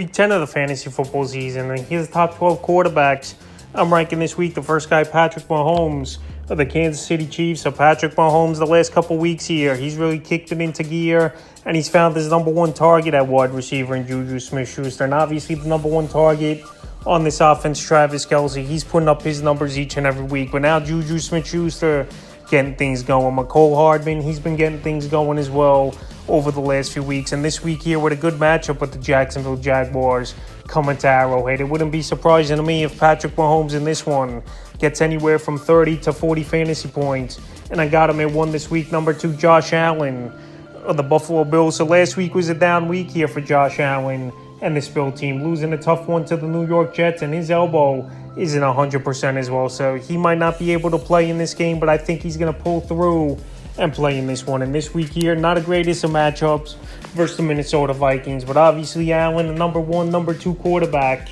Week 10 of the fantasy football season, and here's the top 12 quarterbacks. I'm ranking this week the first guy, Patrick Mahomes of the Kansas City Chiefs. So Patrick Mahomes, the last couple weeks here, he's really kicked it into gear, and he's found his number one target at wide receiver in Juju Smith-Schuster. And obviously the number one target on this offense, Travis Kelce. He's putting up his numbers each and every week. But now Juju Smith-Schuster getting things going. Mecole Hardman, he's been getting things going as well over the last few weeks. And this week here with a good matchup with the Jacksonville Jaguars coming to Arrowhead. It wouldn't be surprising to me if Patrick Mahomes in this one gets anywhere from 30 to 40 fantasy points. And I got him at one this week. Number 2, Josh Allen of the Buffalo Bills. So last week was a down week here for Josh Allen and this Bill team, losing a tough one to the New York Jets, and his elbow isn't 100% as well. So he might not be able to play in this game, but I think he's going to pull through and play in this one. And this week here, not the greatest of matchups versus the Minnesota Vikings, but obviously Allen, the number 1, number 2 quarterback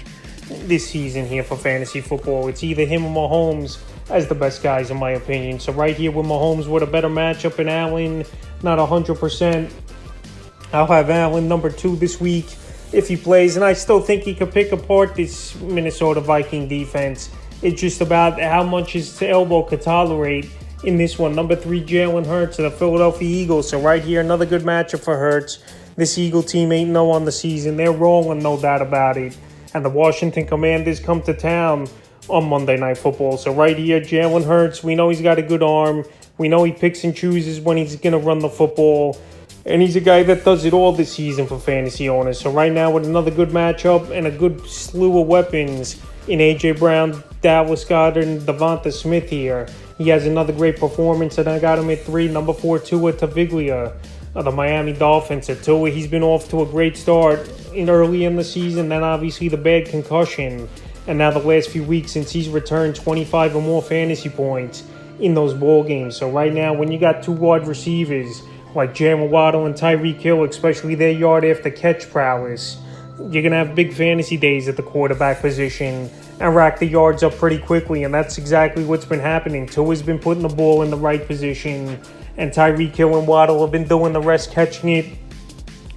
this season here for fantasy football. It's either him or Mahomes as the best guys in my opinion. So right here with Mahomes with a better matchup and Allen not 100%, I'll have Allen number 2 this week if he plays, and I still think he could pick apart this Minnesota Viking defense. It's just about how much his elbow could tolerate in this one. Number 3, Jalen Hurts of the Philadelphia Eagles. So right here, another good matchup for Hurts. This Eagle team ain't no on the season. They're rolling, no doubt about it. And the Washington Commanders come to town on Monday Night Football. So right here, Jalen Hurts, we know he's got a good arm. We know he picks and chooses when he's going to run the football. And he's a guy that does it all this season for fantasy owners. So right now with another good matchup and a good slew of weapons in A.J. Brown, Dallas Goedert, and Devonta Smith here, he has another great performance, and I got him at 3. Number 4, Tua Tagovailoa of the Miami Dolphins. At Tua, he's been off to a great start early in the season, then obviously the bad concussion. And now the last few weeks since he's returned, 25 or more fantasy points in those bowl games. So right now when you got 2 wide receivers like Jaylen Waddle and Tyreek Hill, especially their yard after catch prowess, you're going to have big fantasy days at the quarterback position and rack the yards up pretty quickly, and that's exactly what's been happening. Tua's been putting the ball in the right position, and Tyreek Hill and Waddle have been doing the rest, catching it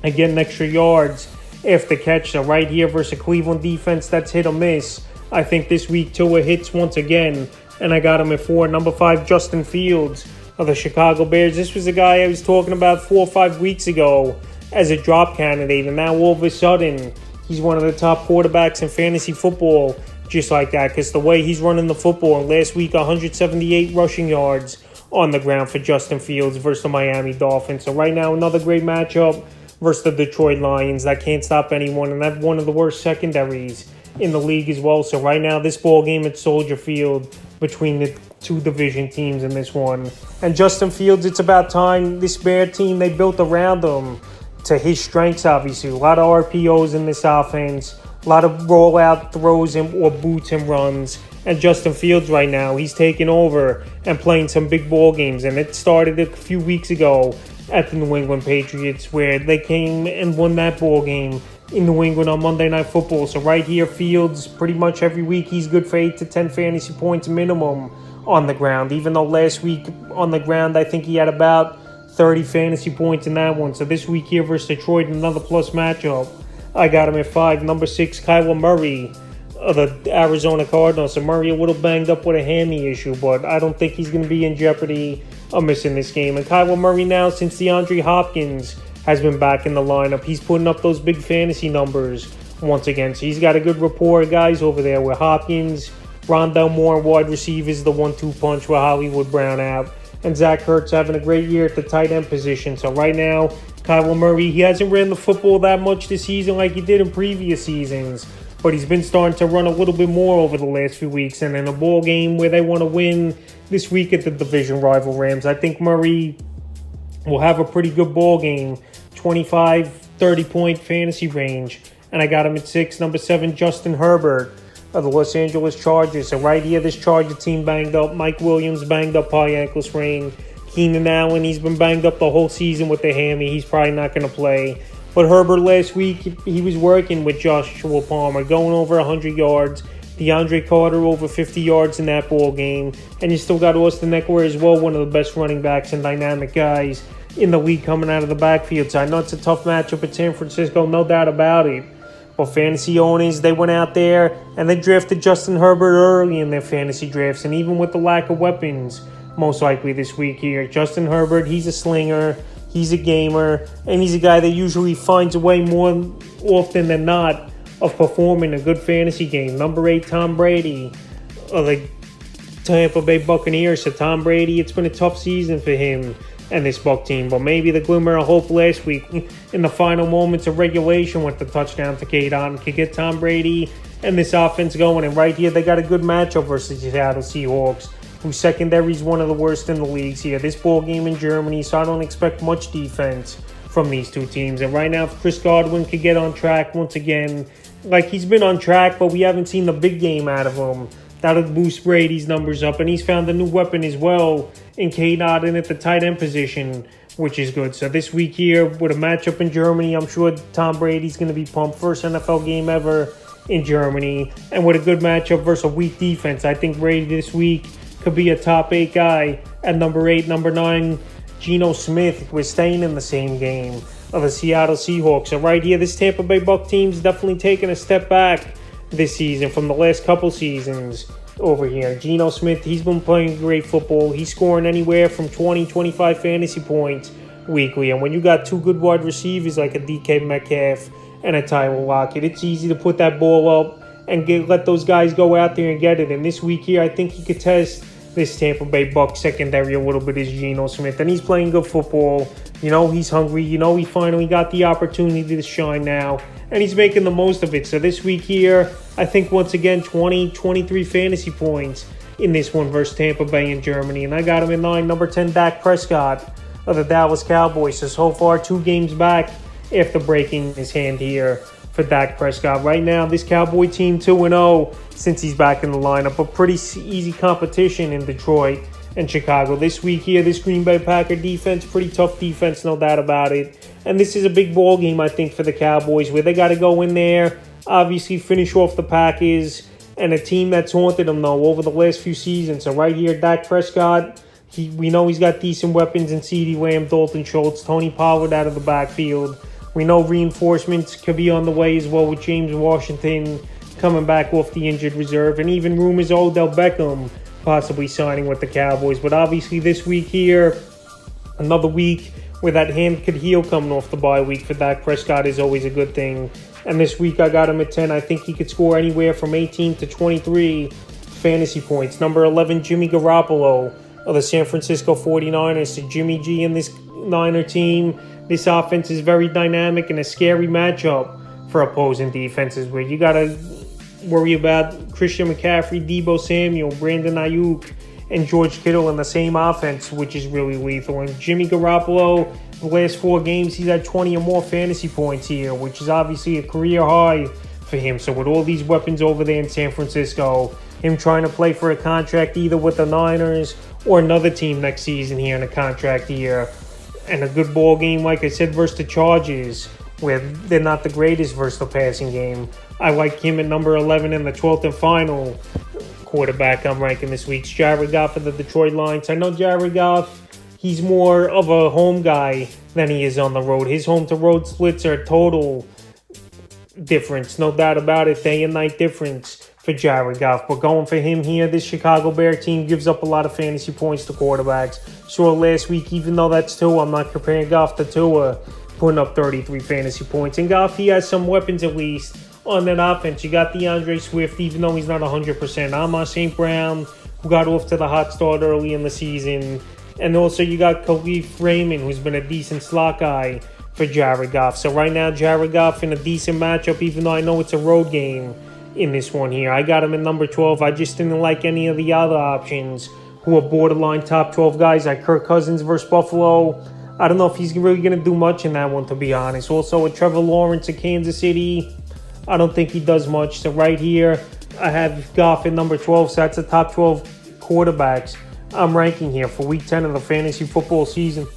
and getting extra yards after catch. So right here versus a Cleveland defense that's hit or miss, I think this week Tua hits once again, and I got him at 4. Number 5, Justin Fields of the Chicago Bears. This was a guy I was talking about 4 or 5 weeks ago as a drop candidate, and now all of a sudden he's one of the top quarterbacks in fantasy football just like that, because the way he's running the football, and last week 178 rushing yards on the ground for Justin Fields versus the Miami Dolphins. So right now another great matchup versus the Detroit Lions that can't stop anyone, and that's one of the worst secondaries in the league as well. So right now this ball game at Soldier Field between the 2 division teams in this one. And Justin Fields, it's about time. This Bear team, they built around him to his strengths, obviously. A lot of RPOs in this offense, a lot of rollout throws or boots and runs. And Justin Fields right now, he's taking over and playing some big ball games. And it started a few weeks ago at the New England Patriots, where they came and won that ball game in New England on Monday Night Football. So right here, Fields, pretty much every week, he's good for 8 to 10 fantasy points minimum on the ground. Even though last week on the ground, I think he had about 30 fantasy points in that one. So this week here versus Detroit, another plus matchup, I got him at 5. Number 6, Kyler Murray of the Arizona Cardinals. So Murray a little banged up with a hammy issue, but I don't think he's going to be in jeopardy of missing this game. And Kyler Murray now, since DeAndre Hopkins has been back in the lineup, he's putting up those big fantasy numbers once again. So he's got a good rapport of guys over there with Hopkins, Rondell Moore, wide receivers, the 1-2 punch with Hollywood Brown out, and Zach Ertz having a great year at the tight end position. So right now, Kyler Murray, he hasn't ran the football that much this season like he did in previous seasons, but he's been starting to run a little bit more over the last few weeks. And in a ball game where they want to win this week at the division rival Rams, I think Murray will have a pretty good ball game, 25, 30-point fantasy range. And I got him at 6. Number 7, Justin Herbert of the Los Angeles Chargers. So right here, this Charger team banged up. Mike Williams banged up, high ankle sprain. Keenan Allen, he's been banged up the whole season with the hammy. He's probably not going to play. But Herbert last week, he was working with Joshua Palmer, going over 100 yards. DeAndre Carter over 50 yards in that ball game. And you still got Austin Eckler as well, one of the best running backs and dynamic guys in the league coming out of the backfield. So I know it's a tough matchup at San Francisco, no doubt about it. But fantasy owners, they went out there and they drafted Justin Herbert early in their fantasy drafts. And even with the lack of weapons, most likely this week here, Justin Herbert, he's a slinger, he's a gamer, and he's a guy that usually finds a way more often than not of performing a good fantasy game. Number 8, Tom Brady of the Tampa Bay Buccaneers. So Tom Brady, it's been a tough season for him and this Buc team, but maybe the glimmer of hope last week in the final moments of regulation with the touchdown to Cade Otton could get Tom Brady and this offense going. And right here, they got a good matchup versus the Seattle Seahawks, whose secondary is one of the worst in the leagues here. This ball game in Germany, so I don't expect much defense from these two teams. And right now, if Chris Godwin could get on track once again, like he's been on track, but we haven't seen the big game out of him, that'll boost Brady's numbers up. And he's found a new weapon as well in Cade Otton at the tight end position, which is good. So this week here, with a matchup in Germany, I'm sure Tom Brady's going to be pumped. First NFL game ever in Germany. And with a good matchup versus a weak defense, I think Brady this week could be a top 8 guy at number 8. Number 9, Geno Smith was staying in the same game of the Seattle Seahawks. So right here, this Tampa Bay Buc team's definitely taking a step back this season from the last couple seasons over here. Geno Smith, he's been playing great football. He's scoring anywhere from 20, 25 fantasy points weekly. And when you got two good wide receivers like a DK Metcalf and a Tyler Lockett, it's easy to put that ball up and let those guys go out there and get it. And this week here, I think he could test this Tampa Bay Bucs secondary a little bit, is Geno Smith. And he's playing good football. You know, he's hungry. You know, he finally got the opportunity to shine now, and he's making the most of it. So this week here, I think once again, 20, 23 fantasy points in this one versus Tampa Bay in Germany. And I got him in 9, number 10, Dak Prescott of the Dallas Cowboys. So far, 2 games back after breaking his hand here for Dak Prescott. Right now, this Cowboy team 2-0 since he's back in the lineup. A pretty easy competition in Detroit and Chicago. This week here, this Green Bay Packer defense, pretty tough defense, no doubt about it. And this is a big ball game, I think, for the Cowboys, where they got to go in there, obviously finish off the Packers, and a team that's haunted them, though, over the last few seasons. So right here, Dak Prescott, we know he's got decent weapons in CeeDee Lamb, Dalton Schultz, Tony Pollard out of the backfield. We know reinforcements could be on the way as well with James Washington coming back off the injured reserve, and even rumors of Odell Beckham possibly signing with the Cowboys. But obviously this week here, another week where that hand could heal coming off the bye week for Dak Prescott is always a good thing. And this week I got him at 10. I think he could score anywhere from 18 to 23 fantasy points. Number 11, Jimmy Garoppolo of the San Francisco 49ers. So Jimmy G and this Niner team, this offense is very dynamic and a scary matchup for opposing defenses, where you got to worry about Christian McCaffrey, Deebo Samuel, Brandon Ayuk, and George Kittle in the same offense, which is really lethal. And Jimmy Garoppolo, the last 4 games, he's had 20 or more fantasy points here, which is obviously a career high for him. So with all these weapons over there in San Francisco, him trying to play for a contract either with the Niners or another team next season here in a contract year, and a good ball game, like I said, versus the Chargers, where they're not the greatest versus the passing game. I like him at number 11 in the 12th and final quarterback I'm ranking this week. Jared Goff of the Detroit Lions. I know Jared Goff, he's more of a home guy than he is on the road. His home-to-road splits are a total difference, no doubt about it, day and night difference for Jared Goff. But going for him here, this Chicago Bear team gives up a lot of fantasy points to quarterbacks. So last week, even though that's Tua, I'm not comparing Goff to Tua, putting up 33 fantasy points. And Goff, he has some weapons at least on that offense. You got DeAndre Swift, even though he's not 100%. Amon St. Brown, who got off to the hot start early in the season. And also you got Khalif Raymond, who's been a decent slot guy for Jared Goff. So right now, Jared Goff in a decent matchup, even though I know it's a road game in this one here. I got him at number 12. I just didn't like any of the other options who are borderline top 12 guys, like Kirk Cousins versus Buffalo. I don't know if he's really going to do much in that one, to be honest. Also, with Trevor Lawrence at Kansas City, I don't think he does much. So right here, I have Goff at number 12. So that's the top 12 quarterbacks I'm ranking here for Week 10 of the fantasy football season.